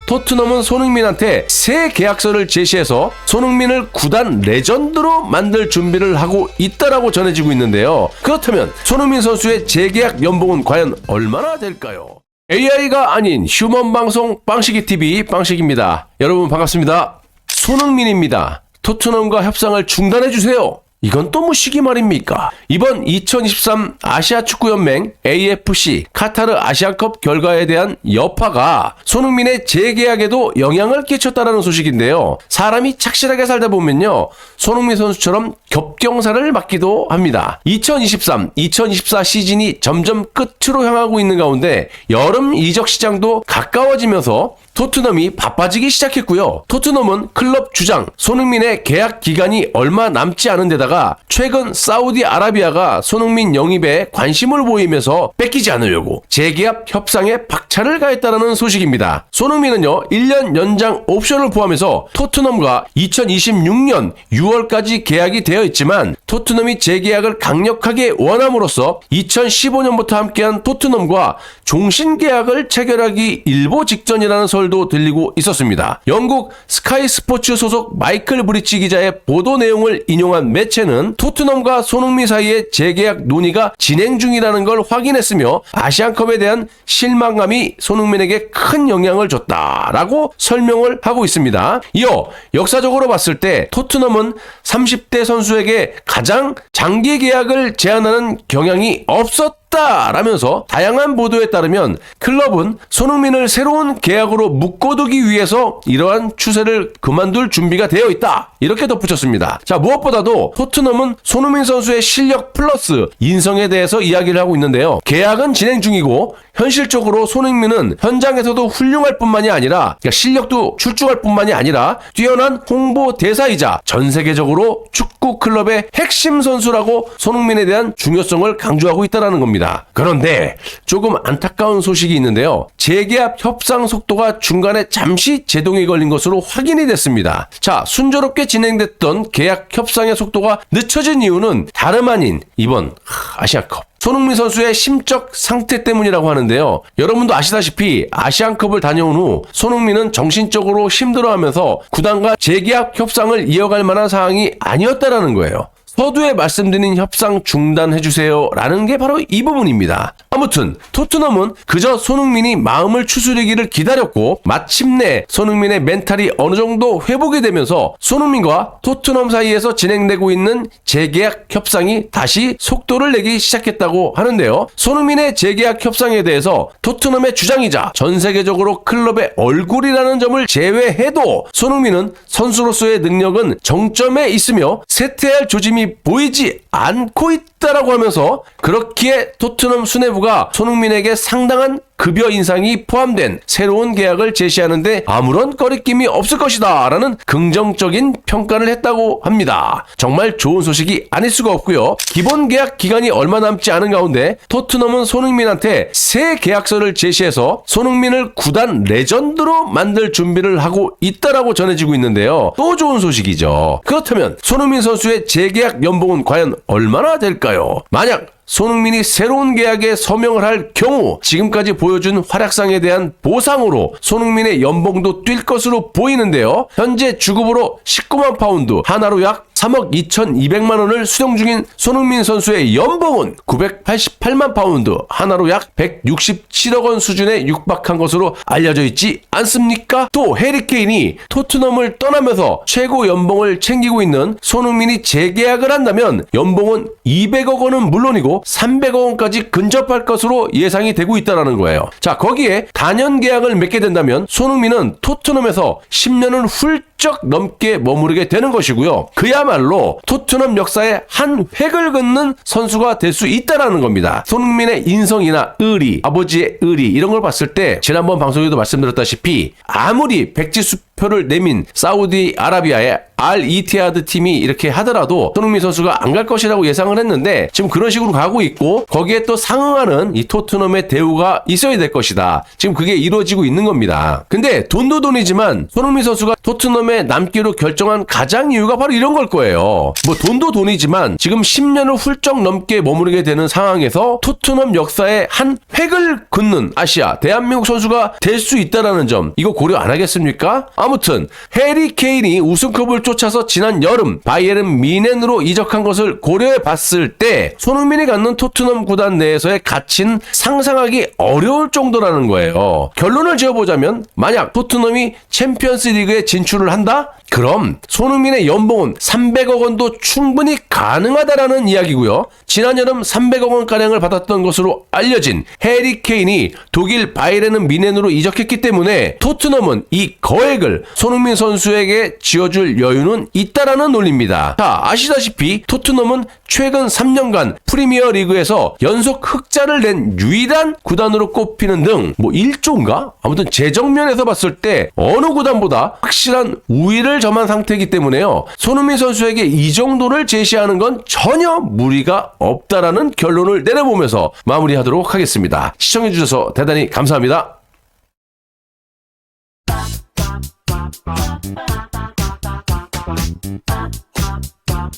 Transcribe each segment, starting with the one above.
토트넘은 손흥민한테 새 계약서를 제시해서 손흥민을 구단 레전드로 만들 준비를 하고 있다라고 전해지고 있는데요. 그렇다면 손흥민 선수의 재계약 연봉은 과연 얼마나 될까요? AI가 아닌 휴먼 방송 빵식이TV 빵식입니다. 여러분 반갑습니다. 손흥민입니다. 토트넘과 협상을 중단해주세요. 이건 또 무시기 말입니까? 이번 2023 아시아축구연맹 AFC 카타르 아시안컵 결과에 대한 여파가 손흥민의 재계약에도 영향을 끼쳤다는 소식인데요. 사람이 착실하게 살다 보면요, 손흥민 선수처럼 겹경사를 맞기도 합니다. 2023-2024 시즌이 점점 끝으로 향하고 있는 가운데 여름 이적 시장도 가까워지면서 토트넘이 바빠지기 시작했고요. 토트넘은 클럽 주장 손흥민의 계약 기간이 얼마 남지 않은 데다가 최근 사우디아라비아가 손흥민 영입에 관심을 보이면서 뺏기지 않으려고 재계약 협상에 박차를 가했다는 소식입니다. 손흥민은요, 1년 연장 옵션을 포함해서 토트넘과 2026년 6월까지 계약이 되어 있지만 토트넘이 재계약을 강력하게 원함으로써 2015년부터 함께한 토트넘과 종신계약을 체결하기 일보 직전이라는 설도 들리고 있었습니다. 영국 스카이 스포츠 소속 마이클 브리치 기자의 보도 내용을 인용한 매체는 토트넘과 손흥민 사이의 재계약 논의가 진행 중이라는 걸 확인했으며 아시안컵에 대한 실망감이 손흥민에게 큰 영향을 줬다라고 설명을 하고 있습니다. 이어 역사적으로 봤을 때 토트넘은 30대 선수에게 가장 장기 계약을 제안하는 경향이 없었다라면서 다양한 보도에 따르면 클럽은 손흥민을 새로운 계약으로 묶어두기 위해서 이러한 추세를 그만둘 준비가 되어 있다, 이렇게 덧붙였습니다. 자, 무엇보다도 토트넘은 손흥민 선수의 실력 플러스 인성에 대해서 이야기를 하고 있는데요. 계약은 진행 중이고 현실적으로 손흥민은 현장에서도 훌륭할 뿐만이 아니라, 그러니까 실력도 출중할 뿐만이 아니라 뛰어난 홍보 대사이자 전 세계적으로 축구 클럽의 핵심 선수라고 손흥민에 대한 중요성을 강조하고 있다는 겁니다. 그런데 조금 안타까운 소식이 있는데요. 재계약 협상 속도가 중간에 잠시 제동이 걸린 것으로 확인이 됐습니다. 자, 순조롭게 진행됐던 계약 협상의 속도가 늦춰진 이유는 다름 아닌 이번 아시아컵 손흥민 선수의 심적 상태 때문이라고 하는데요. 여러분도 아시다시피 아시안컵을 다녀온 후 손흥민은 정신적으로 힘들어하면서 구단과 재계약 협상을 이어갈 만한 상황이 아니었다라는 거예요. 서두에 말씀드린 협상 중단해주세요 라는 게 바로 이 부분입니다. 아무튼 토트넘은 그저 손흥민이 마음을 추스리기를 기다렸고 마침내 손흥민의 멘탈이 어느 정도 회복이 되면서 손흥민과 토트넘 사이에서 진행되고 있는 재계약 협상이 다시 속도를 내기 시작했다고 하는데요. 손흥민의 재계약 협상에 대해서 토트넘의 주장이자 전 세계적으로 클럽의 얼굴이라는 점을 제외해도 손흥민은 선수로서의 능력은 정점에 있으며 쇠퇴할 조짐이 보이지 않고 있다라고 하면서 그렇기에 토트넘 수뇌부가 손흥민에게 상당한 급여 인상이 포함된 새로운 계약을 제시하는데 아무런 꺼리낌이 없을 것이다 라는 긍정적인 평가를 했다고 합니다. 정말 좋은 소식이 아닐 수가 없고요. 기본 계약 기간이 얼마 남지 않은 가운데 토트넘은 손흥민한테 새 계약서를 제시해서 손흥민을 구단 레전드로 만들 준비를 하고 있다라고 전해지고 있는데요. 또 좋은 소식이죠. 그렇다면 손흥민 선수의 재계약 연봉은 과연 얼마나 될까요? 만약 손흥민이 새로운 계약에 서명을 할 경우 지금까지 보여준 활약상에 대한 보상으로 손흥민의 연봉도 뛸 것으로 보이는데요. 현재 주급으로 19만 파운드, 하나로 약 3억 2,200만 원을 수령 중인 손흥민 선수의 연봉은 988만 파운드, 하나로 약 167억 원 수준에 육박한 것으로 알려져 있지 않습니까? 또 해리 케인이 토트넘을 떠나면서 최고 연봉을 챙기고 있는 손흥민이 재계약을 한다면 연봉은 200억 원은 물론이고 300억 원까지 근접할 것으로 예상이 되고 있다는 거예요. 자, 거기에 단연 계약을 맺게 된다면 손흥민은 토트넘에서 10년을 훌쩍 넘게 머무르게 되는 것이고요. 그야말로 토트넘 역사의 한 획을 긋는 선수가 될 수 있다는 겁니다. 손흥민의 인성이나 의리, 아버지의 의리 이런 걸 봤을 때 지난번 방송에도 말씀드렸다시피 아무리 백지수 표를 내민 사우디아라비아의 알이티하드 팀이 이렇게 하더라도 손흥민 선수가 안 갈 것이라고 예상을 했는데 지금 그런 식으로 가고 있고 거기에 또 상응하는 이 토트넘의 대우가 있어야 될 것이다. 지금 그게 이루어지고 있는 겁니다. 근데 돈도 돈이지만 손흥민 선수가 토트넘에 남기로 결정한 가장 이유가 바로 이런 걸 거예요. 뭐 돈도 돈이지만 지금 10년을 훌쩍 넘게 머무르게 되는 상황에서 토트넘 역사에 한 획을 긋는 아시아 대한민국 선수가 될 수 있다라는 점 이거 고려 안 하겠습니까? 아무튼 해리 케인이 우승컵을 쫓아서 지난 여름 바이에른 뮌헨으로 이적한 것을 고려해 봤을 때 손흥민이 갖는 토트넘 구단 내에서의 가치는 상상하기 어려울 정도라는 거예요. 결론을 지어보자면 만약 토트넘이 챔피언스 리그에 진출을 한다? 그럼 손흥민의 연봉은 300억 원도 충분히 가능하다라는 이야기고요. 지난 여름 300억 원가량을 받았던 것으로 알려진 해리 케인이 독일 바이에른 뮌헨으로 이적했기 때문에 토트넘은 이 거액을 손흥민 선수에게 지어줄 여유는 있다라는 논리입니다. 자, 아시다시피 토트넘은 최근 3년간 프리미어 리그에서 연속 흑자를 낸 유일한 구단으로 꼽히는 등 뭐 1조인가? 아무튼 재정면에서 봤을 때 어느 구단보다 확실한 우위를 점한 상태이기 때문에요. 손흥민 선수에게 이 정도를 제시하는 건 전혀 무리가 없다라는 결론을 내려보면서 마무리하도록 하겠습니다. 시청해주셔서 대단히 감사합니다.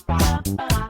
Bye.